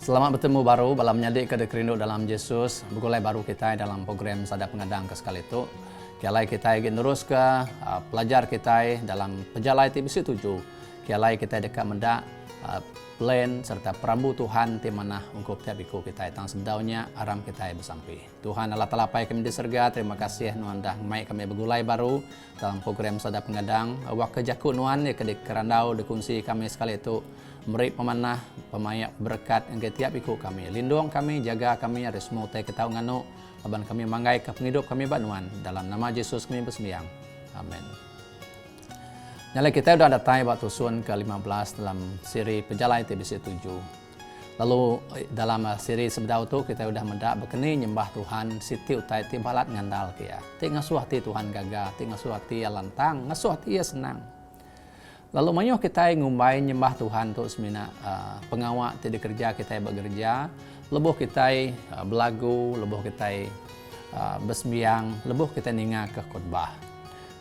Selamat bertemu baru dalam menyadik ke kerindu dalam Yesus. Begulai baru kita dalam program Sadap Pengadang ke sekali itu. Kialai kita ingin terus ke pelajar kita dalam pejalai TBC 7. Kialai kita dekat mendak plan serta perambu Tuhan di mana ungkup tiap iku kita tang sedaunya aram kita bersampai. Tuhan Allah telapai kami di surga. Terima kasih nuan dah mai kami begulai baru dalam program Sadap Pengadang. Wak kejakut nuan ya kedik kerandau dikunci kami sekali itu. Meri pemanah pemayak berkat yang tiap ikut kami. Lindung kami, jaga kami, ada semua utai ketahu nganu. Aban kami manggai ke penghidup kami banuan. Dalam nama Yesus kami bersembiang. Amin. Nyala kita sudah datang waktu sun ke-15 dalam siri Pejalai TBC 7. Lalu dalam siri sebedau tu kita sudah mendak berkeni nyembah Tuhan siti utai ti balat ngandal kia. Ti ngasuh hati Tuhan gagah, ti ngasuh hati ya lantang, ngasuh hati ya senang. Lalu mayuh kita ngumbai nyembah Tuhan tu semina pengawak tidak kerja kita bekerja, lebuh kita belagu, lebuh kita bersembiang, lebuh kita ninga ke khotbah.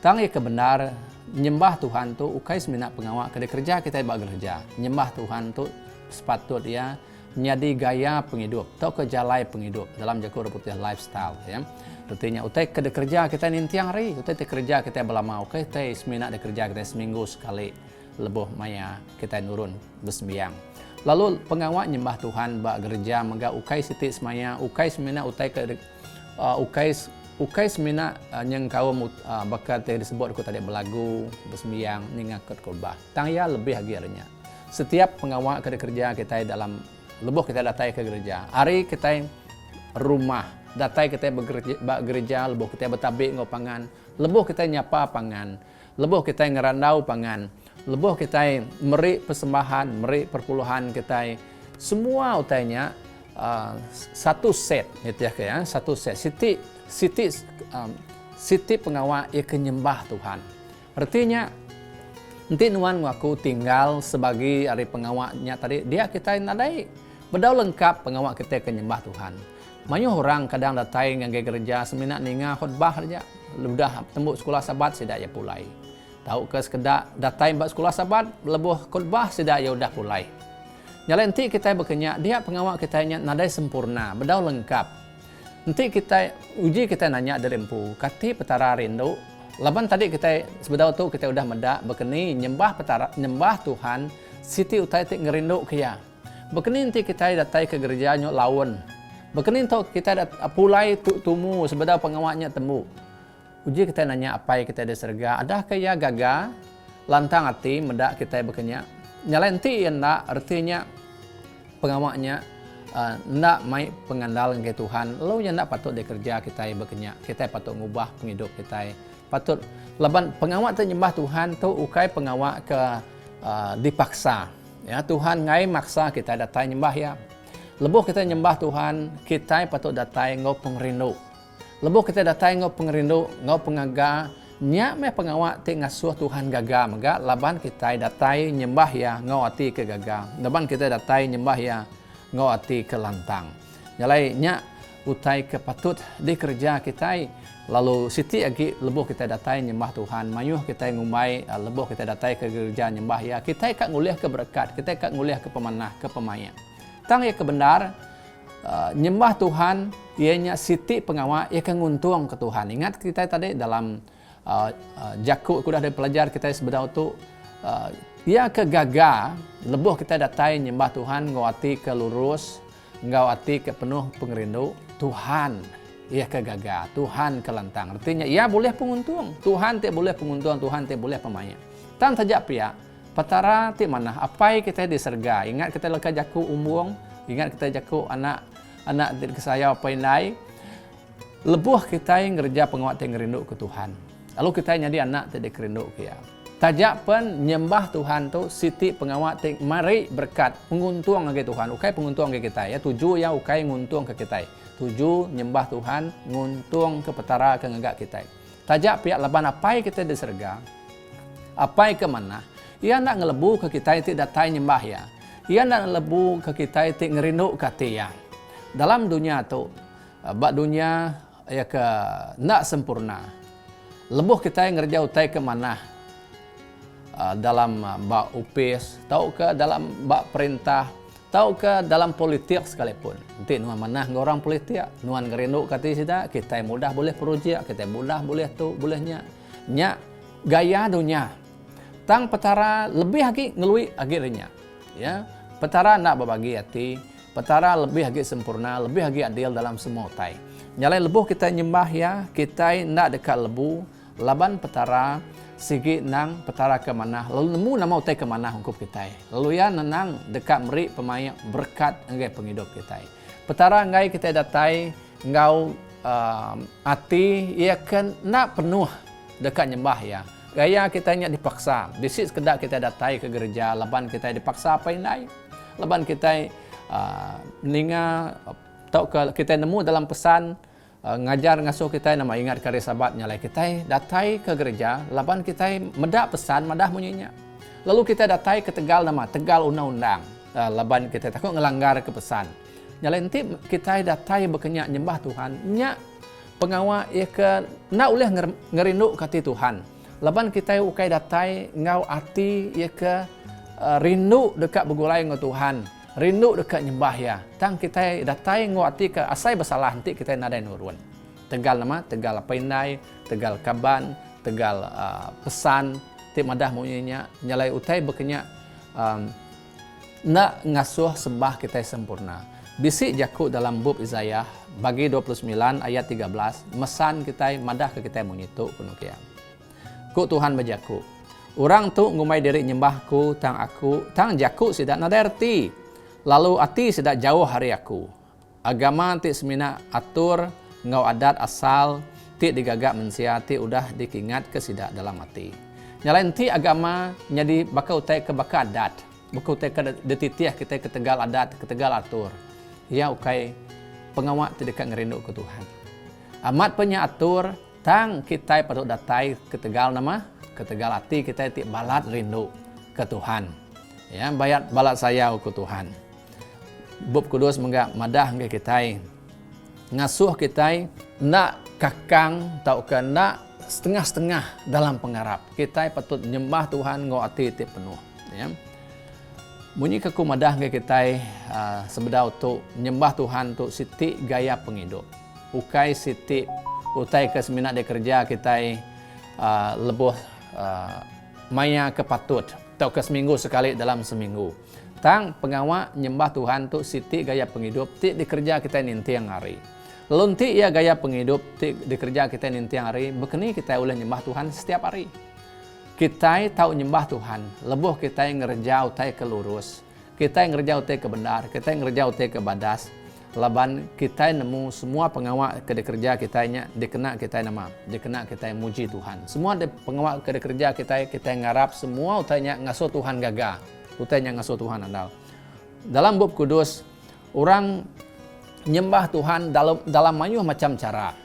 Tang ia kebenar nyembah Tuhan tu ukai semina pengawak kada kerja kita bekerja. Nyembah Tuhan tu sepatut ya menjadi gaya penghidup atau kejalai penghidup dalam jago putih lifestyle ya. Artinya utai kada kerja kita nintiang hari, utai kerja kita belama, ukai utai semina ada kerja kita seminggu sekali lebuh maya kita nurun bersembiang. Lalu pengawak nyembah Tuhan bak gereja mengga ukai siti semaya, ukai semina utai ke ukai semina yang kaum bakat disebut aku tadi belagu bersembiang ningakat khotbah. Tang ya lebih akhirnya. Setiap pengawak kada kerja kita dalam lebuh kita datai ke gereja. Hari kita rumah datai kita bekerja, lebuh kita bertabik ngopangan, lebuh kita nyapa pangan, lebuh kita ngerandau pangan, lebuh kita meri persembahan, meri perpuluhan kita, semua utainya satu set, gitu ya, satu set. Siti pengawak ia kenyembah Tuhan. Artinya nanti nuan aku tinggal sebagai hari pengawaknya tadi, dia kita nadai bedau lengkap pengawak kita kenyembah Tuhan. Banyak orang kadang datang yang ke gereja semina ninga khotbah saja. Sudah tembuk sekolah sabat sudah ya pulai. Tahu ke sekedar datang buat sekolah sabat lebuh khotbah sudah ya udah pulai. Nyala nanti kita berkenyak dia pengawak kita nya nadai sempurna, bedau lengkap. Nanti kita uji kita nanya dari empu, kati petara rindu. Laban tadi kita sebedau tu kita udah medak berkeni nyembah petara nyembah Tuhan siti utai tik ngerindu kia. Berkeni nanti kita datang ke gereja nyok lawan. Berkenin tu kita pulai tumu sebedau pengawaknya temu. Uji kita nanya apa yang kita diserga. Adakah ya gagal lantang hati mendak kita berkenyak. Nyalenti yang nak artinya pengawaknya nak mai pengandalan ke Tuhan. Lalu yang nak patut dikerja kita berkenyak. Kita patut ngubah penghidup kita. Patut laban pengawak tu nyembah Tuhan tu ukai pengawak ke dipaksa. Ya Tuhan ngai maksa kita datang nyembah ya. Lebuh kita nyembah Tuhan, kita patut datai ngau pengrindu. Lebuh kita datai ngau pengrindu, ngau pengaga, nyak me pengawak ti ngasuh Tuhan gaga, mega laban kita datai nyembah ya ngau ati ke gaga. Laban kita datai nyembah ya ngau ati ke lantang. Nyalai nyak utai ke patut di kerja kita, lalu siti agi lebuh kita datai nyembah Tuhan, mayuh kita ngumai lebuh kita datai ke gereja nyembah ya, kita kak nguliah ke berkat, kita kak nguliah ke pemanah, ke pemaya. Tang ia kebenar nyembah Tuhan ianya siti pengawak ia nguntung ke Tuhan. Ingat kita tadi dalam jakuk kudah dari pelajar kita sebedau tu ia kegaga lebuh kita datai nyembah Tuhan ngawati ke lurus ngawati ke penuh pengerindu Tuhan ia kegaga Tuhan kelantang. Artinya ia boleh penguntung Tuhan tidak boleh penguntung Tuhan tidak boleh pemaya. Tang tajak pia patara ti mana apa kita diserga. Ingat kita leka jaku umbung, ingat kita jaku anak kesaya apa inai. Lebuh kita yang ngerja pengawak yang ngerindu ke Tuhan. Lalu kita jadi anak tidak kerindu ke ya. Tajak pen nyembah Tuhan tu siti pengawak yang mari berkat penguntung ke Tuhan. Ukai penguntung ke kita ya. Tuju ya ukai nguntung ke kita. Tuju nyembah Tuhan nguntung ke petara ke ngegak kita. Tajak pihak laban apa kita diserga. Apa ke mana? Ia nak ngelebu ke kita itu datai nyembah ya. Ia nak ngelebu ke kita itu ngerindu kati ya. Dalam dunia tu, bak dunia ya ke nak sempurna. Lebuh kita yang ngerja utai ke mana? Dalam bak upis, tahu ke dalam bak perintah, Tau ke dalam politik sekalipun. Nanti nuan manah orang politik, nuan ngerindu kata sida, kita mudah boleh projek, kita mudah boleh tu, bolehnya. Nya gaya dunia. Tang petara lebih lagi ngelui akhirnya. Ya, petara nak berbagi hati, petara lebih lagi sempurna, lebih lagi adil dalam semua utai. Nyalai lebuh kita nyembah ya, kita nak dekat lebu, laban petara sigi nang petara ke mana, lalu nemu nama utai ke mana hukum kita. Lalu ya nenang dekat meri pemain berkat ngai penghidup kita. Petara ngai kita datai ngau hati ia kan nak penuh dekat nyembah ya. Gaya kita nya dipaksa. Bisik sekedar kita datai ke gereja, laban kita dipaksa apa indai. Laban kita ninga tau ke kita nemu dalam pesan ngajar ngasuh kita nama ingat karya sahabat nyalai kita datai ke gereja, laban kita medak pesan madah bunyinya. Lalu kita datai ke Tegal nama Tegal undang-undang, laban kita takut ngelanggar ke pesan. Nyalai nanti kita datai berkenyak nyembah Tuhan, nya pengawal ia ke nak boleh ngerindu kati Tuhan. Laban kita ukai datai ngau arti ia ke rindu dekat bergulai dengan Tuhan. Rindu dekat nyembah ya. Tang kita datai nguati ke asai bersalah nanti kita nadai nurun. Tegal nama, Tegal apa indai, Tegal kaban, Tegal pesan, tik madah munyinya nyalai utai berkenyak nak ngasuh sembah kita sempurna. Bisik jakuk dalam bab Izayah bagi 29 ayat 13, mesan kita madah ke kita munyitu penuh kiam. Ku Tuhan berjakuk. Orang tu ngumai diri nyembahku tang aku, tang jakuk sidak nadai erti. Lalu ati sedak jauh hari aku. Agama ti semina atur ngau adat asal ti digagak mensia ti udah dikingat ke sidak dalam hati. Nyalain ti agama nyadi bakal utai ke bakal adat. Bakal utai ke detitiah kita ke tegal adat, ke tegal atur. Ya ukai pengawak ti dekat ngerindu ke Tuhan. Amat punya atur tang kita patut datai ke tegal nama, ke tegal hati kita ti balat rindu ke Tuhan. Ya, bayat balat saya ke Tuhan. Bab kudus menggak madah ke kita ngasuh kita nak kakang tau ke nak setengah-setengah dalam pengharap kita patut nyembah Tuhan ngau hati ti penuh ya. Bunyi keku madah ke kita sebedau tu nyembah Tuhan tu siti gaya penghidup ukai siti utai ke seminat de kerja kita lebuh maya kepatut tau ke seminggu sekali dalam seminggu. Tang pengawak nyembah Tuhan tu siti gaya penghidup ti dikerja kita nintiang hari. Lalu ti ya gaya penghidup ti dikerja kita nintiang hari, bekeni kita boleh nyembah Tuhan setiap hari. Kita tahu nyembah Tuhan, lebuh kita yang ngerja utai ke lurus, kita yang ngerja utai ke benar, kita yang ngerja utai ke badas. Laban kita nemu semua pengawak ke kerja kita nya dikena kita nama, dikena kita muji Tuhan. Semua pengawak ke kerja kita ngarap semua utainya ngasuh Tuhan gagah. Utainya ngasuh Tuhan andal. Dalam bab kudus, orang nyembah Tuhan dalam mayuh macam cara.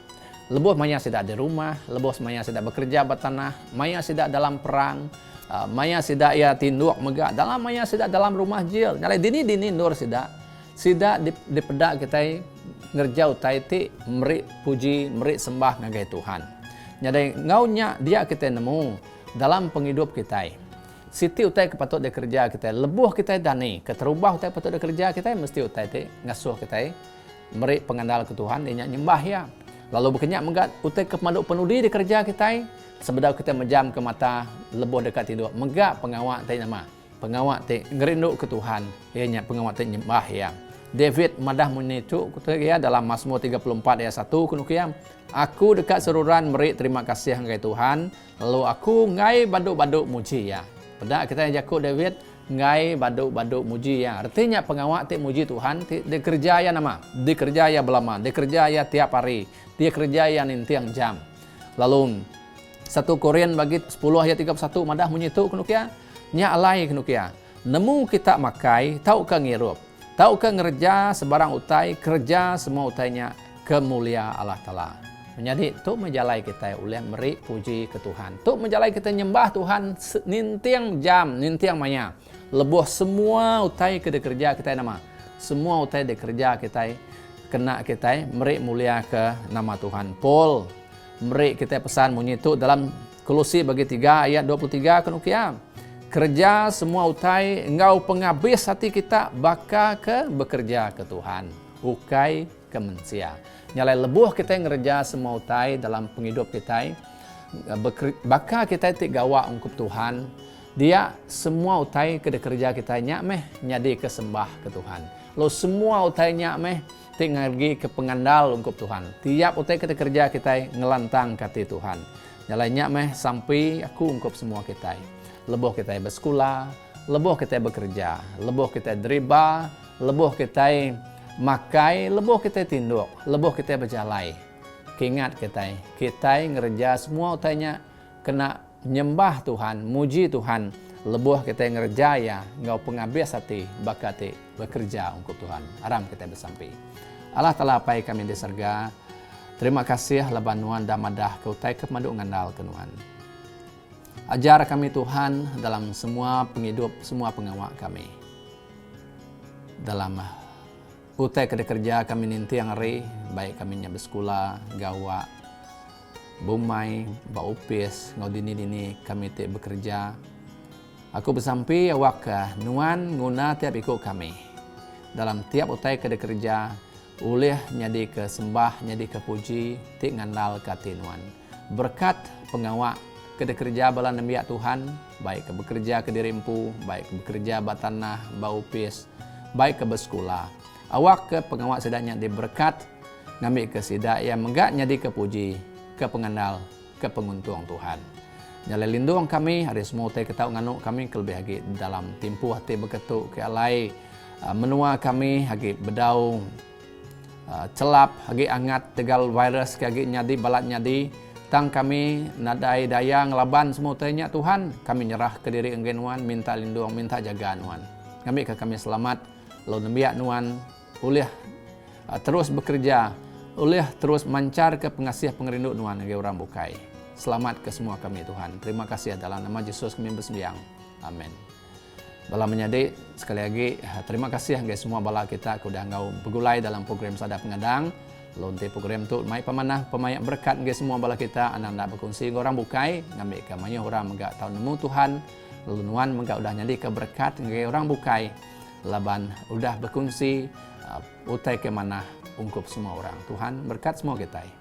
Lebuh maya sidak di rumah, lebuh maya sidak bekerja bertanah, maya sidak dalam perang, maya sidak ya tinduk megak, dalam maya sidak dalam rumah jil. Nyalai dini nur sidak di pedak kita ngerja utai ti meri puji, meri sembah ngagai Tuhan. Nyadai ngaunya dia kita nemu dalam penghidup kita. Siti utai kepatut dia kerja kita, lebuh kita dani, keterubah utai patut dia kerja kita, mesti utai ti ngasuh kita, meri pengandal ke Tuhan, dia nyembah ya. Lalu berkenyak menggat utai kemaduk penudi di kerja kita, sebedau kita menjam ke mata, lebuh dekat tidur, megak pengawak ti nama, pengawak ti ngerindu ke Tuhan, ianya pengawak ti nyembah ya. David madah munitu ya dalam Mazmur 34 ayat 1 kunukiam. Aku dekat seruran meri terima kasih ngai Tuhan, lalu aku ngai baduk-baduk muji ya. Pada kita jakut David ngai baduk-baduk muji ya. Artinya pengawak ti muji Tuhan ti dikerja ya nama, dikerja ya belama, dikerja ya tiap hari, dia kerja ya nintiang jam. Lalu 1 Korin bagi 10 ayat 31 madah munyitu kunukia nya alai kunukia. Nemu kita makai tau ka ngirup, tau ka ngerja sebarang utai, kerja semua utainya kemulia Allah Taala. Menjadi tu menjalai kita oleh meri puji ke Tuhan. Tu menjalai kita nyembah Tuhan nintiang jam, nintiang maya. Lebuh semua utai ke kerja kita nama. Semua utai de kerja kita kena kita meri mulia ke nama Tuhan. Paul meri kita pesan bunyi tu dalam Kolose bagi 3 ayat 23 kenukia. kerja semua utai engau penghabis hati kita baka ke bekerja ke Tuhan, ukai ke manusia. Nyalai lebuh kita ngerja semua utai dalam penghidup kita, baka kita tik gawa ungkup Tuhan. Dia semua utai ke kerja kita nyak meh nyadi ke sembah ke Tuhan. Lo semua utai nyak meh tik ngergi ke pengandal ungkup Tuhan. Tiap utai ke kerja kita ngelantang kati Tuhan. Nyalai nyak meh sampai aku ungkup semua kita. Lebuh kita bersekolah, lebuh kita bekerja, lebuh kita deriba, lebuh kita makai, lebuh kita tinduk, lebuh kita berjalai. Ingat kita ngerja semua utanya kena nyembah Tuhan, muji Tuhan. Lebuh kita ngerja ya, ngau pengabis hati, bakati bekerja untuk Tuhan. Aram kita bersampai. Allah telah pai kami di surga. Terima kasih labanuan damadah keutai kemadu ngandal kenuan. Ajar kami Tuhan dalam semua penghidup, semua pengawak kami. Dalam utai kerja kami ninti yang ri, baik kami nya bersekolah, gawa, bumai, baupis, ngau dini kami te bekerja. Aku bersampai awak nuan guna tiap ikut kami. Dalam tiap utai kerja, ulih nyadi ke sembah, nyadi ke puji, tik ngandal kati nuan. Berkat pengawak kerja bala nembiak Tuhan, baik ke bekerja ke dirimpu, baik ke bekerja batanah, baupis, baik ke bersekolah. Awak ke pengawak sedaknya diberkat, ngambil ke sidak yang menggak nyadi ke puji, ke pengandal, ke penguntung Tuhan. Nyalai lindung kami, hari semua utai ketau nganuk kami kelebih lagi dalam timpu hati berketuk ke alai, menua kami lagi bedau, celap, lagi angat, tegal virus, lagi nyadi, balat nyadi, tang kami nadai daya ngelaban semua tanya Tuhan, kami nyerah ke diri enggen nuan, minta lindung, minta jaga nuan. Kami ke kami selamat, lo nembiak nuan, ulih terus bekerja, ulih terus mancar ke pengasih pengerindu nuan ngge orang bukai. Selamat ke semua kami Tuhan. Terima kasih dalam nama Yesus kami bersembahyang. Amin. Bala menyadi sekali lagi terima kasih ngge semua bala kita kudah ngau begulai dalam program Sada Pengadang. Lonte program tu mai pamanah pemayak berkat nge semua bala kita anak nak berkongsi orang bukai ngambil ke mayu orang menggak tahu nemu Tuhan lalu nuan menggak udah nyadi ke berkat nge orang bukai laban udah berkongsi utai ke mana ungkup semua orang Tuhan berkat semua kita.